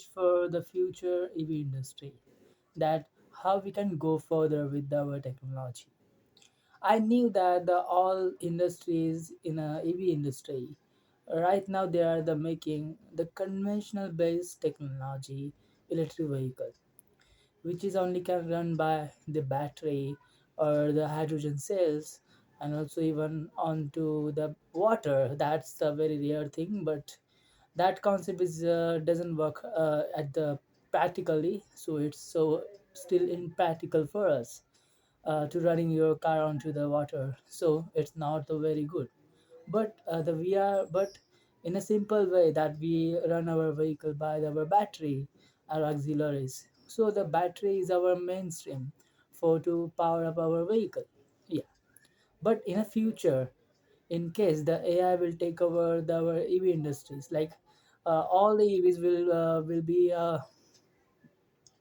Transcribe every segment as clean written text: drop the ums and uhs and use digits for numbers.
for the future EV industry, that how we can go further with our technology. I knew that the all industries in a EV industry right now they are the making the conventional based technology electric vehicle, which is only can run by the battery or the hydrogen cells, and also even onto the water. That's a very rare thing, but that concept is doesn't work at the practically, so it's so still impractical for us to running your car onto the water, so it's not very good. But the we are but in a simple way that we run our vehicle by our battery, our auxiliaries, so the battery is our mainstream for to power up our vehicle. Yeah, but in a future, in case the AI will take over our EV industries, like all the EVs will be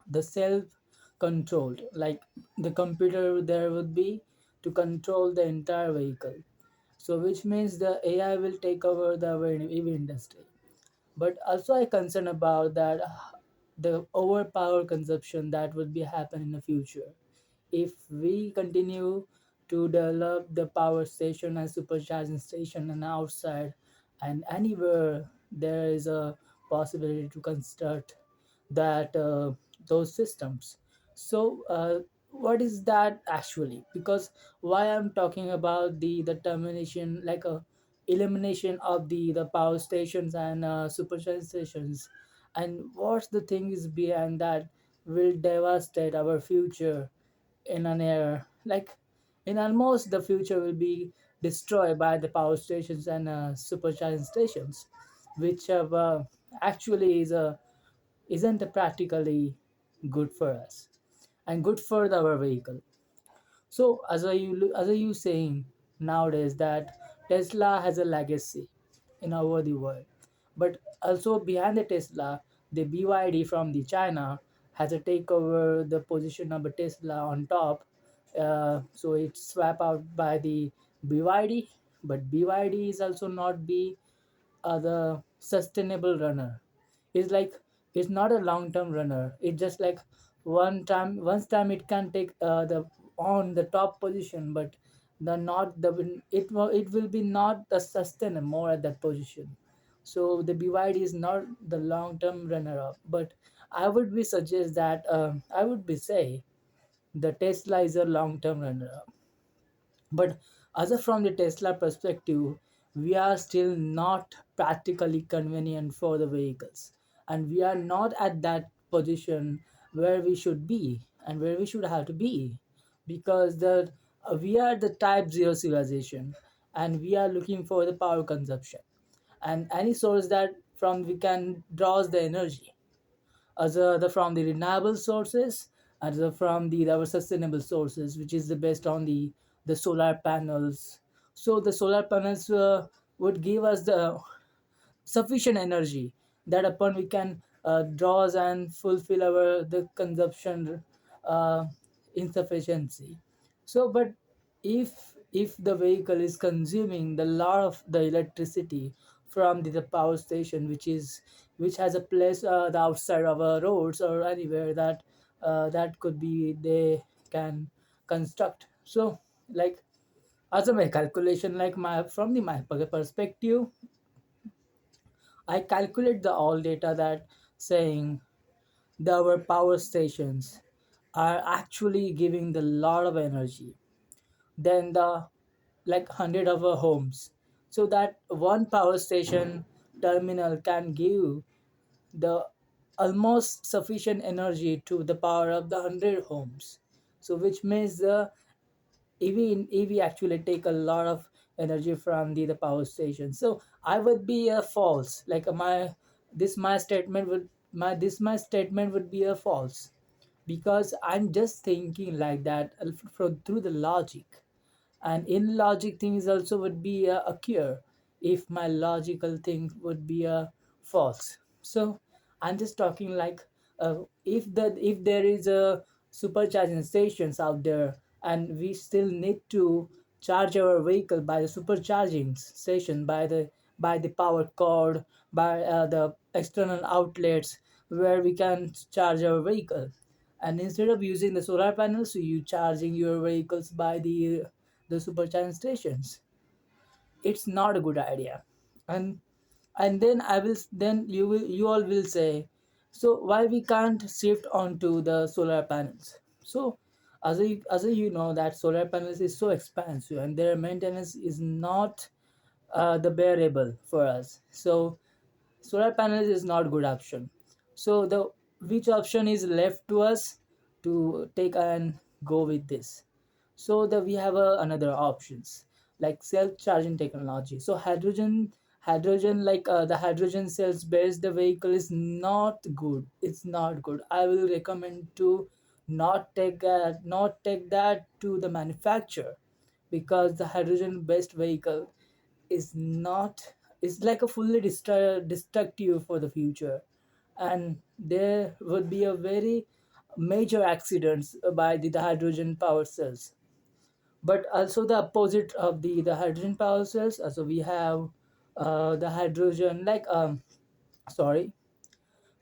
the self controlled, like the computer there would be to control the entire vehicle. So which means the AI will take over the EV industry. But also I concern about that the overpower consumption that would be happen in the future if we continue to develop the power station and supercharging station and outside and anywhere there is a possibility to construct that those systems. So what is that actually? Because why I'm talking about the termination, like a elimination of the power stations and supercharging stations, and what's the thing is behind that will devastate our future in an era, like in almost the future will be destroyed by the power stations and supercharging stations, which have actually isn't practically good for us and good for our vehicle. So as are you saying nowadays that Tesla has a legacy in over the world, but also behind the Tesla, the BYD from the China has a takeover the position of a Tesla on top. So it's swapped out by the BYD, but BYD is also not be the sustainable runner. It's like it's not a long term runner. It's just like once time it can take the on the top position, but the not the it will be not the sustain more at that position. So the BYD is not the long term runner up. But I would be suggest that I would be say the Tesla is a long term runner up. But other from the Tesla perspective, we are still not practically convenient for the vehicles. And we are not at that position where we should be and where we should have to be. Because we are the type 0 civilization and we are looking for the power consumption. And any source that from we can draws the energy other the from the renewable sources, other from the our sustainable sources, which is the based on the solar panels. So the solar panels would give us the sufficient energy that upon we can draws and fulfill our the consumption uh, insufficiency. So but if the vehicle is consuming the lot of the electricity from the power station, which has a place the outside of roads or anywhere that could be they can construct. So like as a my calculation, like my from the my perspective, I calculate the all data that saying our power stations are actually giving the lot of energy than the like 100 of our homes. So that one power station terminal can give the almost sufficient energy to the power of the 100 homes. So which means the EV actually take a lot of energy from the power station. So I would be a false. Like my statement would my statement would be a false, because I'm just thinking like that from through the logic, and in logic things also would be a cure if my logical thing would be a false. So I'm just talking like if there is a supercharging stations out there and we still need to charge our vehicle by the supercharging station by the power cord, by the external outlets, where we can charge our vehicle. And instead of using the solar panels, you charging your vehicles by the supercharging stations. It's not a good idea. And then you all will say, so why we can't shift onto the solar panels? So as you know that solar panels is so expensive and their maintenance is not the bearable for us. So solar panels is not good option. So the which option is left to us to take and go with this? So that we have another options like self-charging technology. So hydrogen like the hydrogen cells based the vehicle is not good. It's not good. I will recommend to not take that to the manufacturer, because the hydrogen based vehicle is not is like a fully destructive for the future, and there would be a very major accidents by the hydrogen power cells. But also the opposite of the hydrogen power cells, also we have the hydrogen like sorry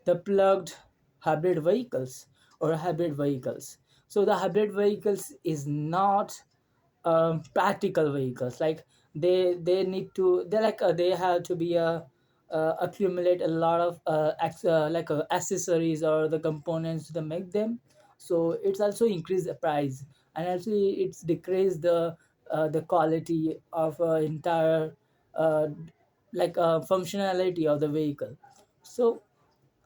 the plugged hybrid vehicles or hybrid vehicles. So the hybrid vehicles is not practical vehicles. Like they need to they have to be a accumulate a lot of accessories or the components to make them. So it's also increase the price, and also it's decrease the quality of entire uh, functionality of the vehicle. So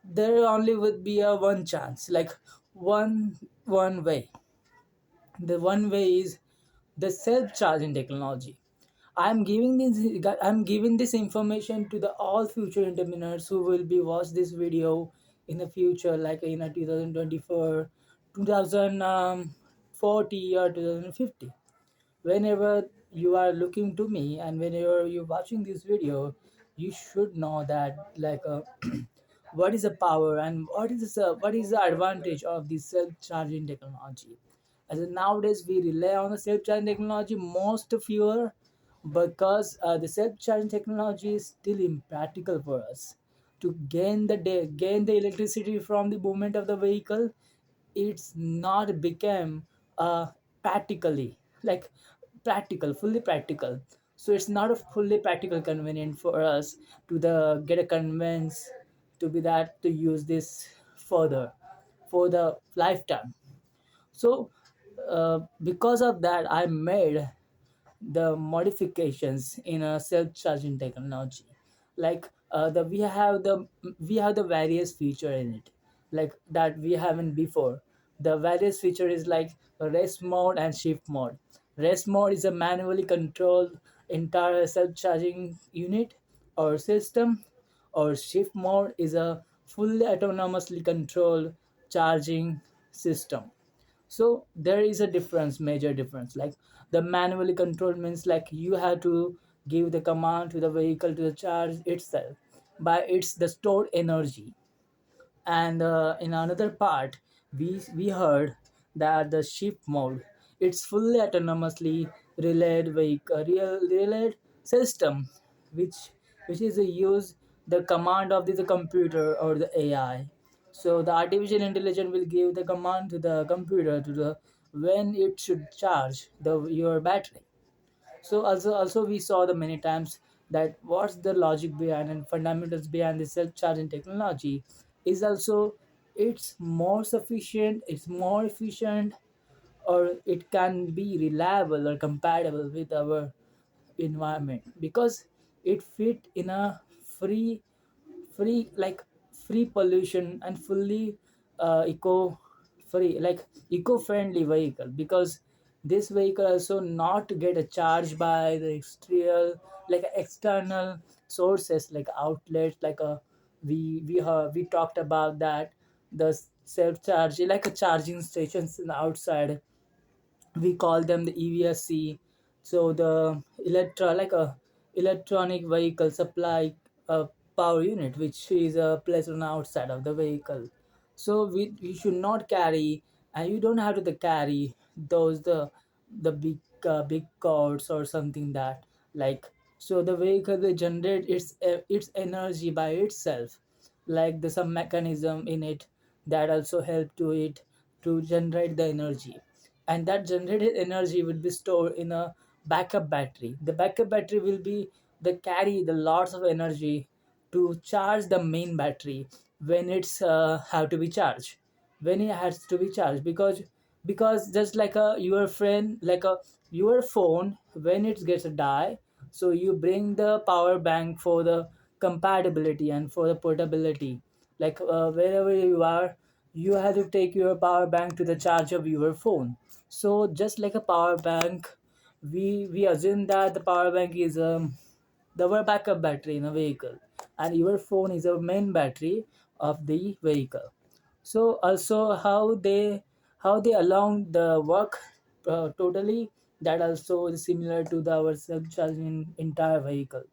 there only would be a one chance, like one way. The one way is the self-charging technology. I'm giving this information to the all future entrepreneurs who will be watch this video in the future, like in a 2024, 2040 or 2050. Whenever you are looking to me and whenever you're watching this video, you should know that what is the power and what is the advantage of the self-charging technology. As in nowadays we rely on the self-charging technology most fewer, because the self-charging technology is still impractical for us to gain the electricity from the movement of the vehicle. It's not become uh practically like fully practical. So it's not a fully practical convenient for us to the get a convince to be that to use this further for the lifetime. So because of that I made the modifications in a self-charging technology. Like the we have the various feature in it, like that we haven't before. The various feature is like a rest mode and shift mode. Rest mode is a manually controlled entire self-charging unit or system, or shift mode is a fully autonomously controlled charging system. So there is a difference, major difference. Like the manually controlled means like you have to give the command to the vehicle to the charge itself by its the stored energy. And in another part we heard that the shift mode, it's fully autonomously relayed system, which is a use the command of the computer or the AI. So the artificial intelligence will give the command to the computer to the when it should charge the your battery. So also we saw the many times that what's the logic behind and fundamentals behind the self-charging technology is also it's more sufficient, it's more efficient, or it can be reliable or compatible with our environment, because it fit in a free free like free pollution and fully eco free like eco-friendly vehicle. Because this vehicle also not get a charge by the external sources like outlets, like a we talked about that the self charge like a charging stations in the outside, we call them the EVSC. So the electronic vehicle supply power unit, which is placed on the outside of the vehicle. So we should not carry, and you don't have to carry those the big cords or something that like. So the vehicle will generate its energy by itself. like there's some mechanism in it that also help to it to generate the energy, and that generated energy will be stored in a backup battery. The backup battery will be the carry the lots of energy to charge the main battery when it's have to be charged, when it has to be charged, because just like a your friend, like a your phone, when it gets a die, so you bring the power bank for the compatibility and for the portability. Like wherever you are, you have to take your power bank to the charge of your phone. So just like a power bank, we assume that the power bank is the backup battery in a vehicle, and your phone is a main battery of the vehicle. So also how they along the work totally, that also is similar to the our self-charging entire vehicle.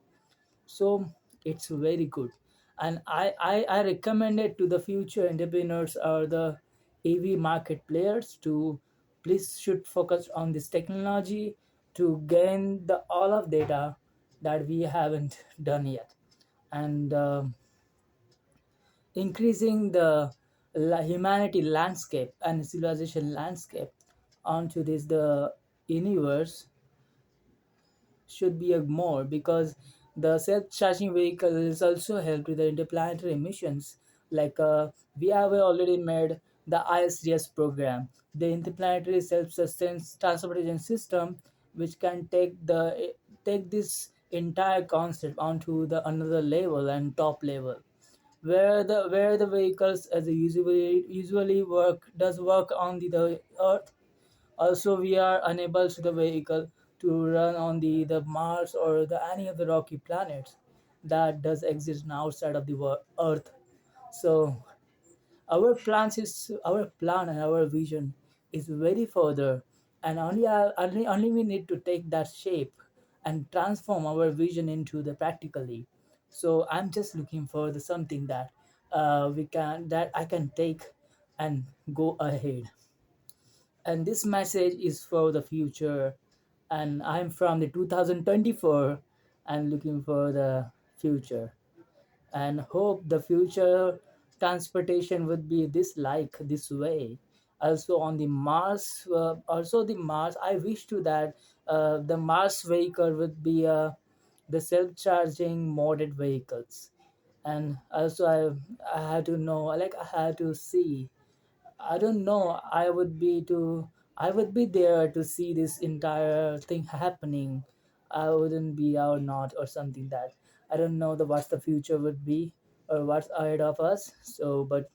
So it's very good, and I recommend it to the future entrepreneurs or the AV market players to please should focus on this technology to gain the all of data that we haven't done yet, and increasing the humanity landscape and civilization landscape onto this the universe should be a more, because the self-charging vehicle is also help with the interplanetary missions. Like we have already made the ISDS program, the interplanetary self-sustained transportation system, which can take this entire concept onto the another level and top level, where the vehicles as a usually work on the earth. Also we are unable to the vehicle to run on the Mars or the any of the rocky planets that does exist outside of the earth. So our plan and our vision is very further, and only we need to take that shape and transform our vision into the practically. So I'm just looking for the something that we can that I can take and go ahead. And this message is for the future, and I'm from the 2024 and looking for the future, and hope the future transportation would be this like this way. Also on the Mars, also the Mars, I wish to that the Mars vehicle would be the self-charging modded vehicles. And also I had to know, like I had to see, I don't know. I would be there to see this entire thing happening. I wouldn't be or not or something that I don't know the what the future would be or what's ahead of us. So, but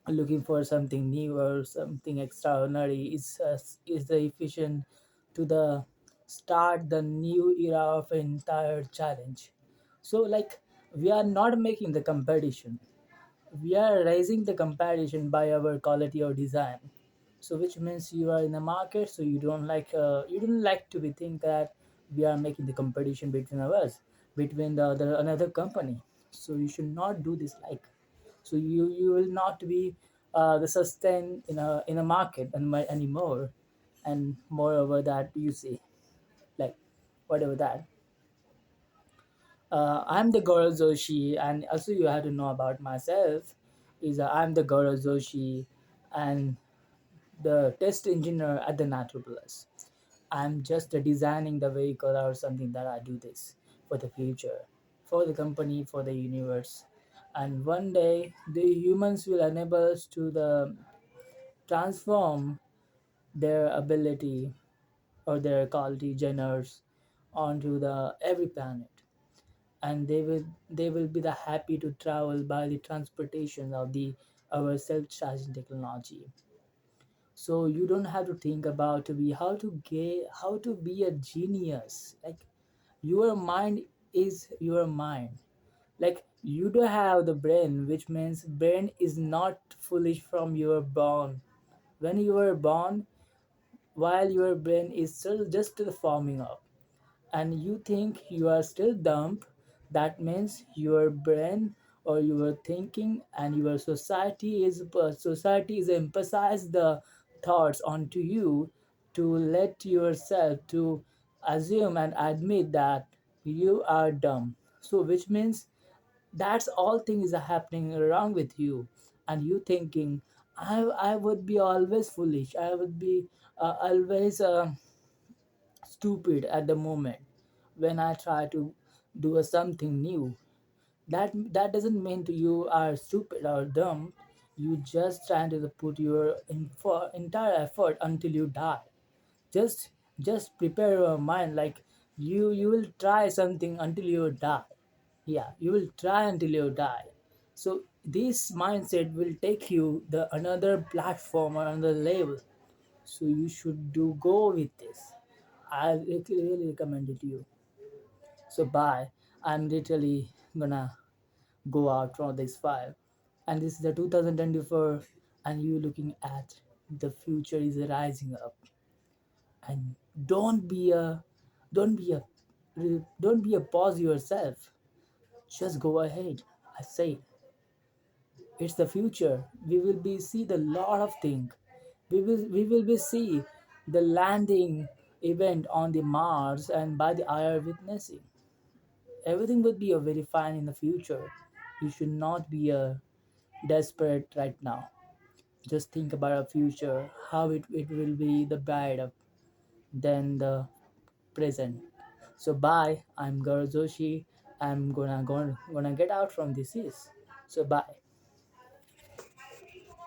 looking for something new or something extraordinary is the efficient to the start the new era of entire challenge. So, like we are not making the competition, we are raising the comparison by our quality or design. So which means you are in the market, so you don't like to be think that we are making the competition between us, between the other another company. So you should not do this like. So you will not be the sustain in a market anymore. And moreover that you see, like whatever that, I'm the Gaurav Joshi, and also you have to know about myself. Is I'm the Gaurav Joshi, and the test engineer at the Nitro Plus. I'm just designing the vehicle or something that I do this for the future, for the company, for the universe, and one day the humans will enable us to the transform their ability or their quality geners onto the every planet, and they will be the happy to travel by the transportation of the our self-charging technology. So you don't have to think about to be how to be a genius. Like your mind is your mind. Like you do have the brain, which means brain is not foolish from your born. When you were born, while your brain is still just forming up, and you think you are still dumb, that means your brain or your thinking and your society is emphasize the thoughts onto you to let yourself to assume and admit that you are dumb. So which means That's all things are happening around with you, and you thinking, I would be always foolish, I would be always stupid at the moment when I try to do something new. That doesn't mean to you are stupid or dumb. You just trying to put your entire effort until you die. Just just prepare your mind like you will try something until you die. Yeah, you will try until you die. So this mindset will take you the another platform or another level. So you should do go with this. I really recommend it to you. So bye. I'm literally gonna go out from this file. And this is the 2024, and you looking at the future is rising up. And don't be a don't be a don't be a pause yourself. Just go ahead. I say it's the future. We will be see the lot of things. We will be see the landing event on the Mars and by the IR witnessing. Everything will be a very fine in the future. You should not be a desperate right now. Just think about our future, how it will be the brighter than the present. So bye. I'm Gaurav Joshi. I'm gonna get out from this is. So bye.